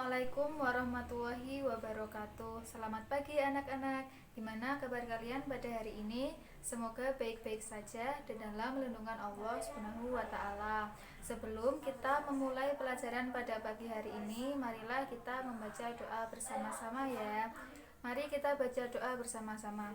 Assalamualaikum warahmatullahi wabarakatuh. Selamat pagi anak-anak. Gimana kabar kalian pada hari ini? Semoga baik-baik saja dan dalam lindungan Allah Subhanahu wa taala. Sebelum kita memulai pelajaran pada pagi hari ini, marilah kita membaca doa bersama-sama ya. Mari kita baca doa bersama-sama.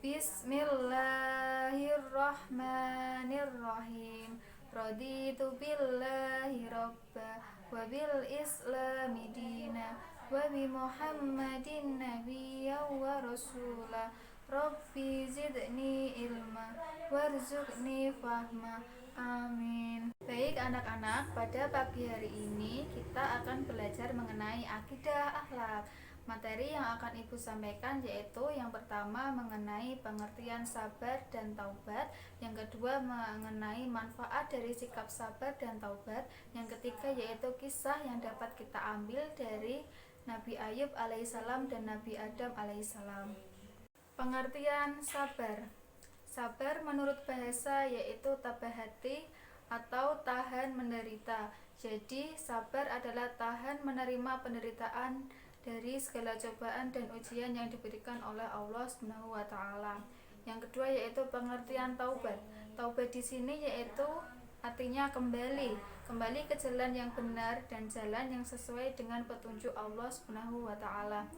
Bismillahirrahmanirrahim. Raditu billahi robba wa bil islami dina wa bi muhammadin nabiyya wa rasula. Rabbi zidni ilma warzuqni fahma. Amin. Baik anak-anak, pada pagi hari ini kita akan belajar mengenai akidah akhlak. Materi yang akan Ibu sampaikan yaitu yang pertama mengenai pengertian sabar dan taubat, yang kedua mengenai manfaat dari sikap sabar dan taubat, yang ketiga yaitu kisah yang dapat kita ambil dari Nabi Ayub alaihissalam dan Nabi Adam alaihissalam. Pengertian sabar. Sabar menurut bahasa yaitu tabah hati atau tahan menderita. Jadi sabar adalah tahan menerima penderitaan dari segala cobaan dan ujian yang diberikan oleh Allah Subhanahu wa taala. Yang kedua yaitu pengertian taubat. Taubat di sini yaitu artinya kembali ke jalan yang benar dan jalan yang sesuai dengan petunjuk Allah Subhanahu wa taala.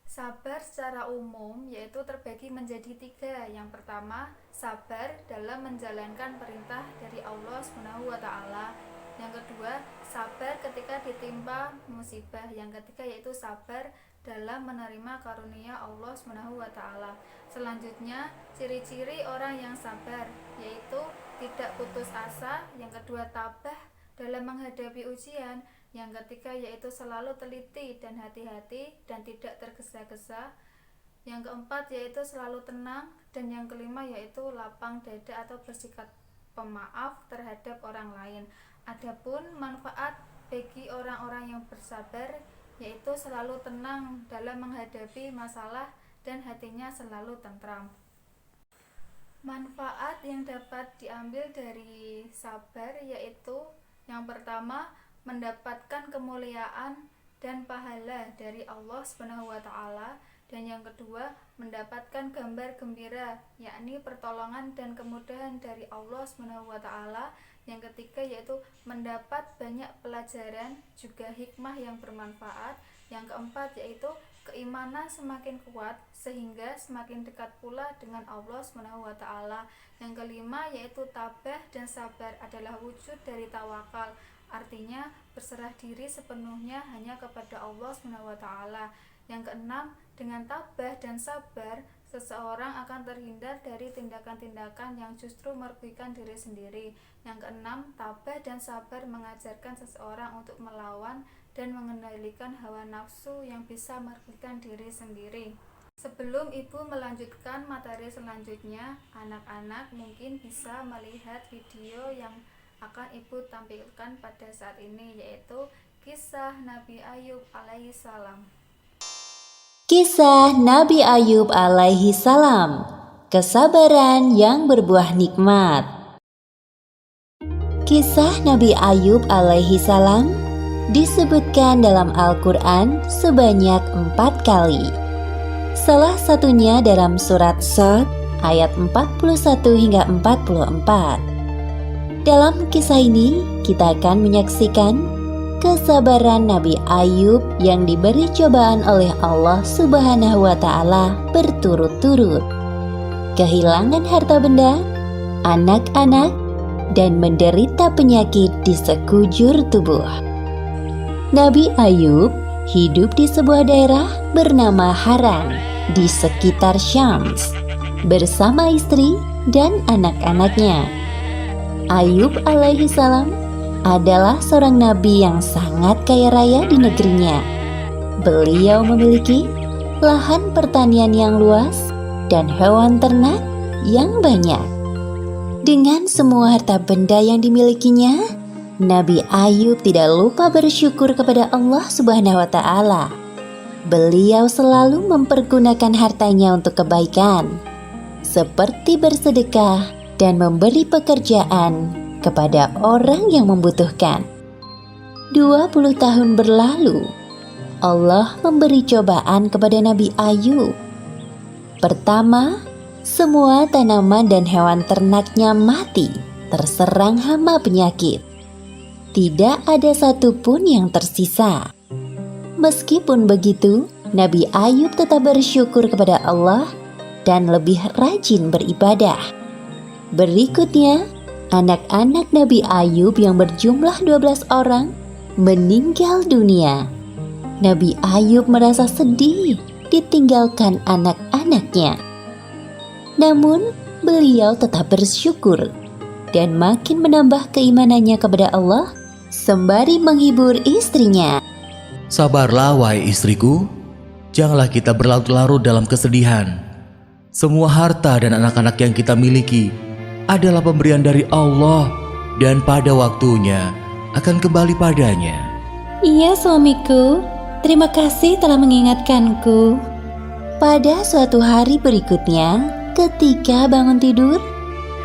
Sabar secara umum yaitu terbagi menjadi tiga. Yang pertama, sabar dalam menjalankan perintah dari Allah Subhanahu wa taala. Yang kedua, sabar ketika ditimpa musibah. Yang ketiga yaitu sabar dalam menerima karunia Allah Subhanahu wa taala. Selanjutnya, ciri-ciri orang yang sabar yaitu tidak putus asa. Yang kedua, tabah dalam menghadapi ujian. Yang ketiga yaitu selalu teliti dan hati-hati dan tidak tergesa-gesa. Yang keempat yaitu selalu tenang, dan yang kelima yaitu lapang dada atau bersikap pemaaf terhadap orang lain. Adapun manfaat bagi orang-orang yang bersabar yaitu selalu tenang dalam menghadapi masalah dan hatinya selalu tentram. Manfaat yang dapat diambil dari sabar yaitu yang pertama, mendapatkan kemuliaan dan pahala dari Allah Subhanahu wa taala, dan yang kedua, mendapatkan gambar gembira yakni pertolongan dan kemudahan dari Allah Subhanahu wa taala. Yang ketiga yaitu mendapat banyak pelajaran juga hikmah yang bermanfaat. Yang keempat yaitu keimanan semakin kuat sehingga semakin dekat pula dengan Allah Subhanahu wa taala. Yang kelima yaitu tabah dan sabar adalah wujud dari tawakal. Artinya berserah diri sepenuhnya hanya kepada Allah Subhanahu wa taala. Yang keenam, dengan tabah dan sabar seseorang akan terhindar dari tindakan-tindakan yang justru merugikan diri sendiri. Yang keenam, tabah dan sabar mengajarkan seseorang untuk melawan dan mengendalikan hawa nafsu yang bisa merugikan diri sendiri. Sebelum Ibu melanjutkan materi selanjutnya, anak-anak mungkin bisa melihat video yang akan Ibu tampilkan pada saat ini, yaitu kisah Nabi Ayub alaihissalam. Kisah Nabi Ayub alaihi salam, kesabaran yang berbuah nikmat. Kisah Nabi Ayub alaihi salam disebutkan dalam Al-Quran sebanyak 4 kali. Salah satunya dalam surat Shad ayat 41 hingga 44. Dalam kisah ini kita akan menyaksikan kesabaran Nabi Ayub yang diberi cobaan oleh Allah Subhanahu wa taala berturut-turut. Kehilangan harta benda, anak-anak, dan menderita penyakit di sekujur tubuh. Nabi Ayub hidup di sebuah daerah bernama Haran di sekitar Syams bersama istri dan anak-anaknya. Ayub alaihi salam adalah seorang nabi yang sangat kaya raya di negerinya. Beliau memiliki lahan pertanian yang luas dan hewan ternak yang banyak. Dengan semua harta benda yang dimilikinya, Nabi Ayub tidak lupa bersyukur kepada Allah Subhanahu wa taala. Beliau selalu mempergunakan hartanya untuk kebaikan, seperti bersedekah dan memberi pekerjaan kepada orang yang membutuhkan. 20 tahun berlalu. Allah memberi cobaan kepada Nabi Ayub. Pertama, semua tanaman dan hewan ternaknya mati, terserang hama penyakit. Tidak ada satupun yang tersisa. Meskipun begitu, Nabi Ayub tetap bersyukur kepada Allah dan lebih rajin beribadah. Berikutnya, anak-anak Nabi Ayub yang berjumlah 12 orang meninggal dunia. Nabi Ayub merasa sedih ditinggalkan anak-anaknya. Namun, beliau tetap bersyukur dan makin menambah keimanannya kepada Allah sembari menghibur istrinya. Sabarlah wahai istriku, janganlah kita berlarut-larut dalam kesedihan. Semua harta dan anak-anak yang kita miliki adalah pemberian dari Allah dan pada waktunya akan kembali padanya. Iya suamiku, terima kasih telah mengingatkanku. Pada suatu hari berikutnya, ketika bangun tidur,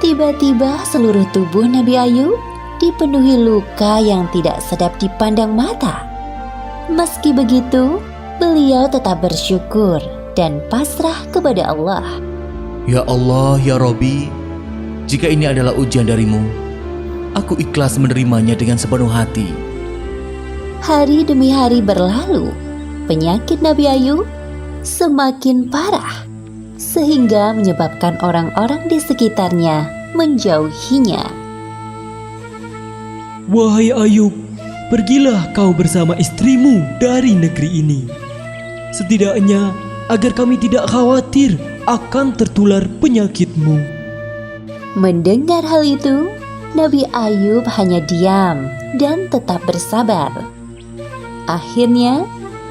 tiba-tiba seluruh tubuh Nabi Ayub dipenuhi luka yang tidak sedap dipandang mata. Meski begitu, beliau tetap bersyukur dan pasrah kepada Allah. Ya Allah, ya Robbi, jika ini adalah ujian darimu, aku ikhlas menerimanya dengan sepenuh hati. Hari demi hari berlalu, penyakit Nabi Ayub semakin parah, sehingga menyebabkan orang-orang di sekitarnya menjauhinya. Wahai Ayub, pergilah kau bersama istrimu dari negeri ini. Setidaknya agar kami tidak khawatir akan tertular penyakitmu. Mendengar hal itu, Nabi Ayub hanya diam dan tetap bersabar. Akhirnya,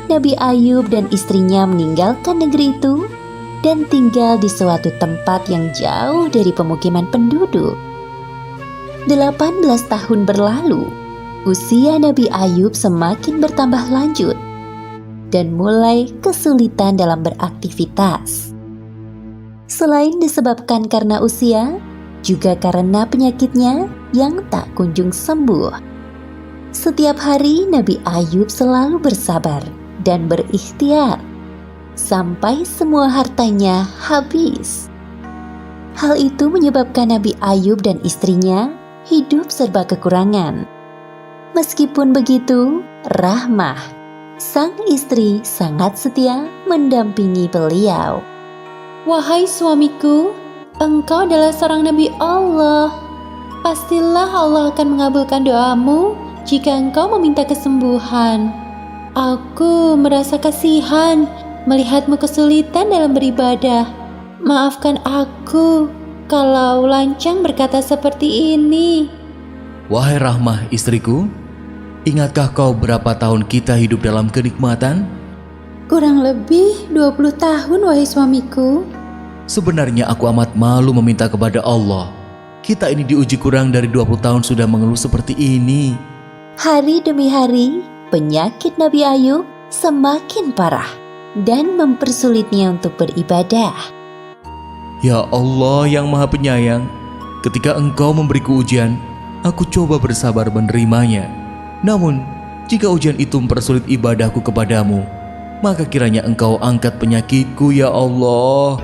Nabi Ayub dan istrinya meninggalkan negeri itu dan tinggal di suatu tempat yang jauh dari pemukiman penduduk. 18 tahun berlalu, usia Nabi Ayub semakin bertambah lanjut dan mulai kesulitan dalam beraktivitas. Selain disebabkan karena usia, juga karena penyakitnya yang tak kunjung sembuh. Setiap hari Nabi Ayub selalu bersabar dan berikhtiar sampai semua hartanya habis. Hal itu menyebabkan Nabi Ayub dan istrinya hidup serba kekurangan. Meskipun begitu, Rahmah, sang istri, sangat setia mendampingi beliau. Wahai suamiku, engkau adalah seorang Nabi Allah. Pastilah Allah akan mengabulkan doamu jika engkau meminta kesembuhan. Aku merasa kasihan melihatmu kesulitan dalam beribadah. Maafkan aku kalau lancang berkata seperti ini. Wahai Rahmah istriku, ingatkah kau berapa tahun kita hidup dalam kenikmatan? Kurang lebih 20 tahun wahai suamiku. Sebenarnya aku amat malu meminta kepada Allah. Kita ini diuji kurang dari 20 tahun sudah mengeluh seperti ini. Hari demi hari, penyakit Nabi Ayub semakin parah dan mempersulitnya untuk beribadah. Ya Allah yang Maha Penyayang, ketika Engkau memberiku ujian, aku coba bersabar menerimanya. Namun, jika ujian itu mempersulit ibadahku kepadamu, maka kiranya Engkau angkat penyakitku ya Allah.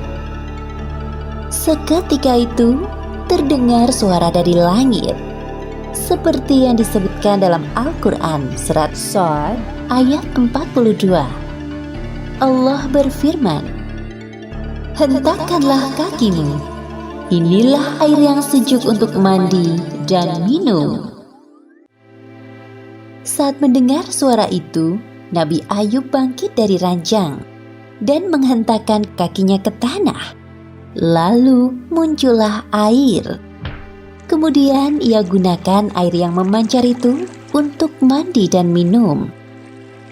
Seketika itu, terdengar suara dari langit. Seperti yang disebutkan dalam Al-Quran surat Shad ayat 42. Allah berfirman, hentakkanlah kakimu. Inilah air yang sejuk untuk mandi dan minum. Saat mendengar suara itu, Nabi Ayub bangkit dari ranjang dan menghentakkan kakinya ke tanah. Lalu muncullah air. Kemudian ia gunakan air yang memancar itu untuk mandi dan minum.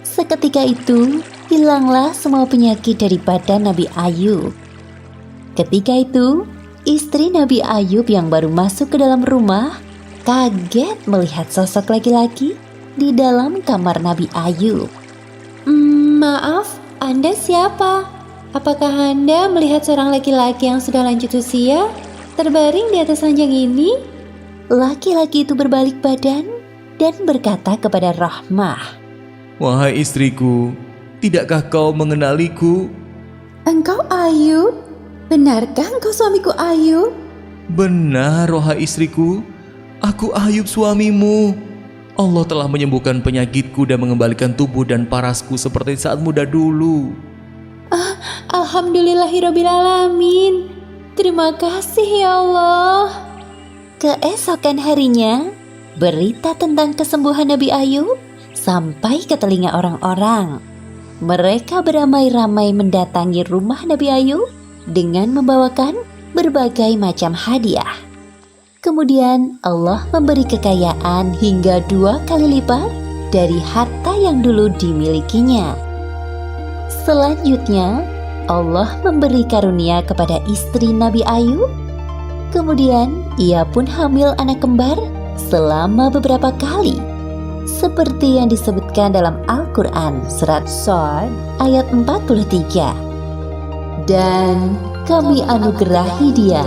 Seketika itu, hilanglah semua penyakit dari badan Nabi Ayub. Ketika itu, istri Nabi Ayub yang baru masuk ke dalam rumah kaget melihat sosok laki-laki di dalam kamar Nabi Ayub. Maaf, Anda siapa? Apakah Anda melihat seorang laki-laki yang sudah lanjut usia terbaring di atas ranjang ini? Laki-laki itu berbalik badan dan berkata kepada Rahmah, Wahai istriku, tidakkah kau mengenaliku? "Engkau Ayub? Benarkah engkau suamiku Ayub?" Benar, wahai istriku, aku Ayub suamimu. Allah telah menyembuhkan penyakitku dan mengembalikan tubuh dan parasku seperti saat muda dulu. Alhamdulillahirrabbilalamin. Terima kasih ya Allah. Keesokan harinya, berita tentang kesembuhan Nabi Ayub sampai ke telinga orang-orang. Mereka beramai-ramai mendatangi rumah Nabi Ayub dengan membawakan berbagai macam hadiah. Kemudian Allah memberi kekayaan hingga 2 kali lipat dari harta yang dulu dimilikinya. Selanjutnya, Allah memberi karunia kepada istri Nabi Ayub. Kemudian ia pun hamil anak kembar selama beberapa kali, seperti yang disebutkan dalam Al-Quran surat Shad ayat 43. Dan kami anugerahi dia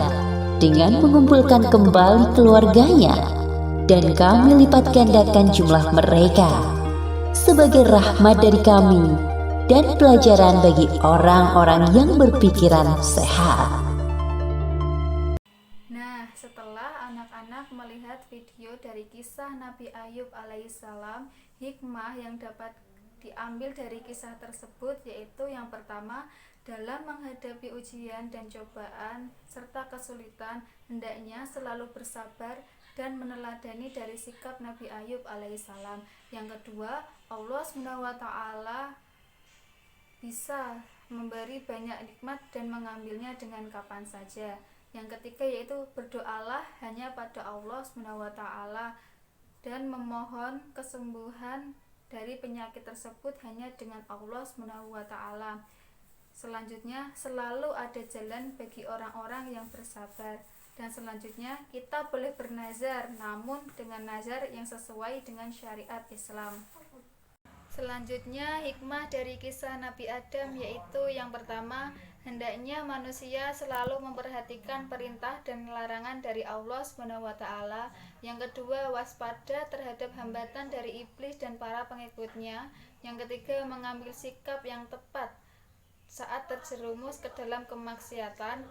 dengan mengumpulkan kembali keluarganya, dan kami lipat gandakan jumlah mereka sebagai rahmat dari kami dan pelajaran bagi orang-orang yang berpikiran sehat. Nah, setelah anak-anak melihat video dari kisah Nabi Ayub alaihissalam, hikmah yang dapat diambil dari kisah tersebut yaitu yang pertama, dalam menghadapi ujian dan cobaan serta kesulitan, hendaknya selalu bersabar dan meneladani dari sikap Nabi Ayub alaihissalam. Yang kedua, Allah SWT bisa memberi banyak nikmat dan mengambilnya dengan kapan saja. Yang ketiga yaitu berdoalah hanya pada Allah SWT dan memohon kesembuhan dari penyakit tersebut hanya dengan Allah SWT. Selanjutnya, selalu ada jalan bagi orang-orang yang bersabar. Dan selanjutnya, kita boleh bernazar, namun dengan nazar yang sesuai dengan syariat Islam. Selanjutnya, hikmah dari kisah Nabi Adam yaitu yang pertama, hendaknya manusia selalu memperhatikan perintah dan larangan dari Allah SWT. Yang kedua, waspada terhadap hambatan dari iblis dan para pengikutnya. Yang ketiga, mengambil sikap yang tepat saat terjerumus ke dalam kemaksiatan.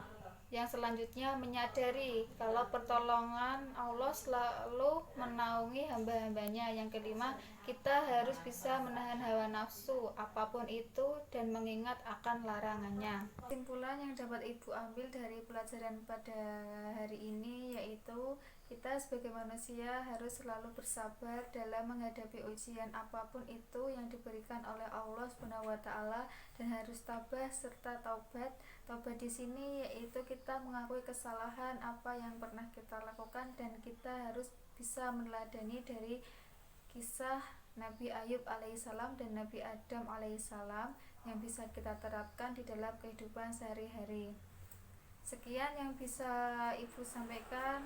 Yang selanjutnya, menyadari kalau pertolongan Allah selalu menaungi hamba-hambanya. Yang kelima, kita harus bisa menahan hawa nafsu apapun itu dan mengingat akan larangannya. Kesimpulan yang dapat Ibu ambil dari pelajaran pada hari ini yaitu kita sebagai manusia harus selalu bersabar dalam menghadapi ujian apapun itu yang diberikan oleh Allah SWT dan harus tabah serta taubat. Taubat di sini yaitu kita mengakui kesalahan apa yang pernah kita lakukan dan kita harus bisa meneladani dari kisah Nabi Ayub alaihissalam dan Nabi Adam alaihissalam yang bisa kita terapkan di dalam kehidupan sehari-hari. Sekian yang bisa Ibu sampaikan.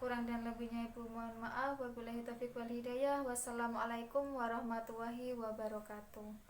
Kurang dan lebihnya Ibu mohon maaf. Wabillahi taufiq wal hidayah. Wassalamualaikum warahmatullahi wabarakatuh.